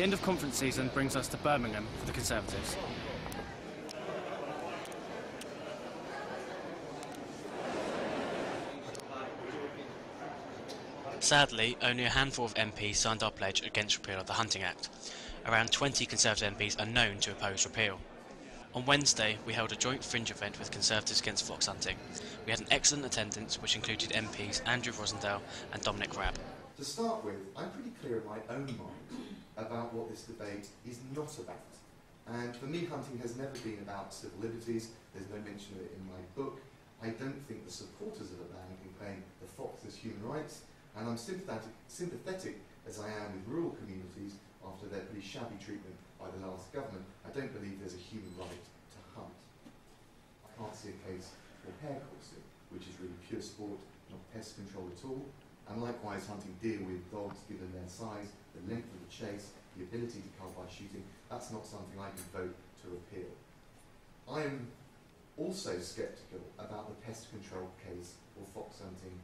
The end of conference season brings us to Birmingham for the Conservatives. Sadly, only a handful of MPs signed our pledge against repeal of the Hunting Act. Around 20 Conservative MPs are known to oppose repeal. On Wednesday, we held a joint fringe event with Conservatives Against Fox Hunting. We had an excellent attendance which included MPs Andrew Rosendale and Dominic Raab. To start with, I'm pretty clear in my own mind about what this debate is not about. And for me, hunting has never been about civil liberties. There's no mention of it in my book. I don't think the supporters of a ban can claim the fox as human rights, and I'm sympathetic as I am with rural communities after their pretty shabby treatment by the last government. I don't believe there's a human right to hunt. I can't see a case for hare coursing, which is really pure sport, not pest control at all. And likewise, hunting deer with dogs, given their size, the length of the chase, the ability to cull by shooting, that's not something I can vote to repeal. I am also sceptical about the pest control case for fox hunting,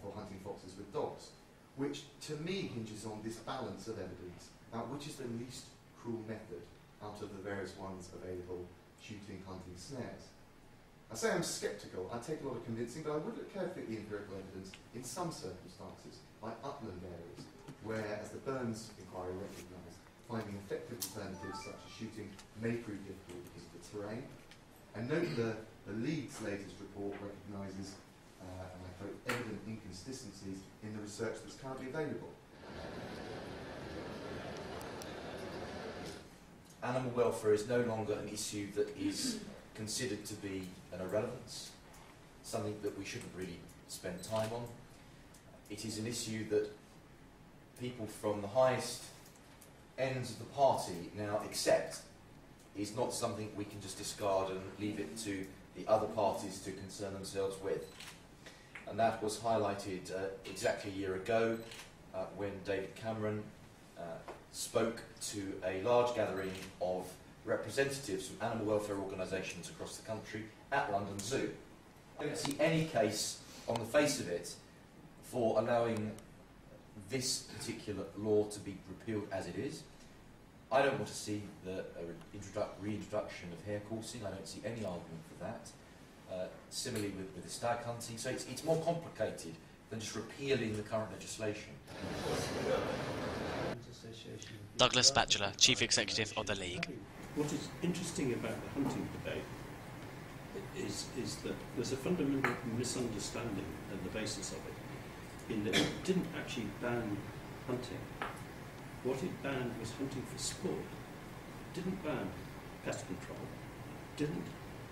for hunting foxes with dogs, which to me hinges on this balance of evidence about which is the least cruel method out of the various ones available, shooting, hunting, snares. I say I'm sceptical, I take a lot of convincing, but I would look carefully at the empirical evidence in some circumstances, like upland areas, where, as the Burns inquiry recognised, finding effective alternatives such as shooting may prove difficult because of the terrain. And note the Leeds' latest report recognises, and I quote, evident inconsistencies in the research that's currently available. Animal welfare is no longer an issue that is considered to be an irrelevance, something that we shouldn't really spend time on. It is an issue that people from the highest ends of the party now accept is not something we can just discard and leave it to the other parties to concern themselves with. And that was highlighted exactly a year ago when David Cameron spoke to a large gathering of representatives from animal welfare organisations across the country at London Zoo. I don't see any case on the face of it for allowing this particular law to be repealed as it is. I don't want to see the reintroduction of hare coursing. I don't see any argument for that. Similarly with the stag hunting. So it's more complicated than just repealing the current legislation. Douglas Batchelor, Chief Executive of the League. What is interesting about the hunting debate is that there's a fundamental misunderstanding at the basis of it, in that it didn't actually ban hunting. What it banned was hunting for sport. It didn't ban pest control. It didn't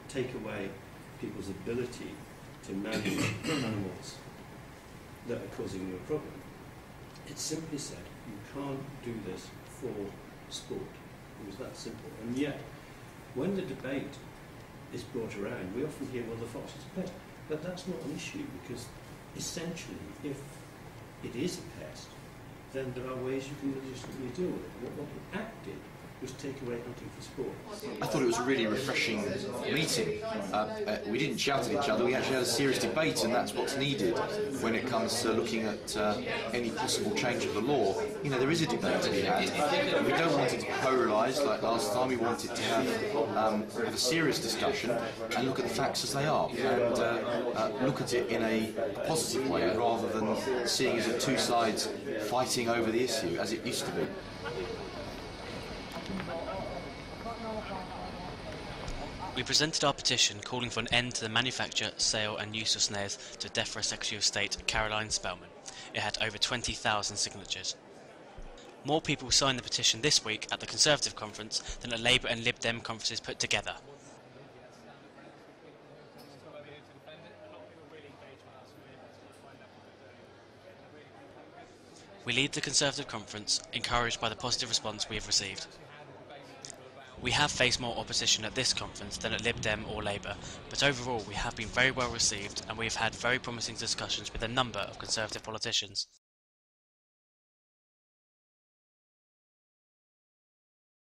take away people's ability to manage animals that are causing you a problem. It simply said, you can't do this for sport. It was that simple. And yet, when the debate is brought around, we often hear, well, the fox is a pest. But that's not an issue, because essentially, if it is a pest, then there are ways you can legislatively deal with it. What the Act did was take away hunting for sport. I thought it was a really refreshing meeting. We didn't shout at each other, we actually had a serious debate, and that's what's needed when it comes to looking at any possible change of the law. You know, there is a debate to be had. We don't want it to be polarised like last time. We want it to have a serious discussion and look at the facts as they are, and look at it in a positive way rather than seeing it as two sides fighting over the issue as it used to be. We presented our petition calling for an end to the manufacture, sale and use of snares to DEFRA Secretary of State Caroline Spelman. It had over 20,000 signatures. More people signed the petition this week at the Conservative conference than at Labour and Lib Dem conferences put together. We lead the Conservative conference, encouraged by the positive response we have received. We have faced more opposition at this conference than at Lib Dem or Labour, but overall we have been very well received and we have had very promising discussions with a number of Conservative politicians.